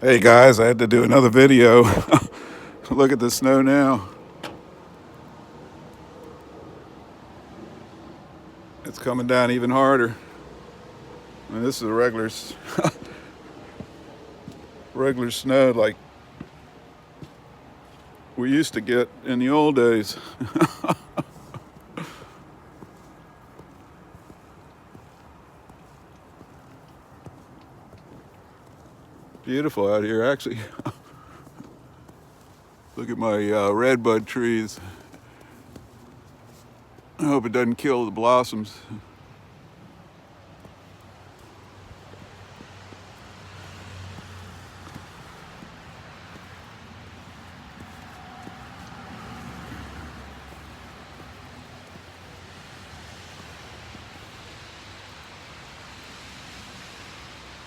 Hey guys, I had to do another video. Look at the snow now. It's coming down even harder. I mean, this is a regular snow like we used to get in the old days. Beautiful out here, actually. Look at my redbud trees. I hope it doesn't kill the blossoms.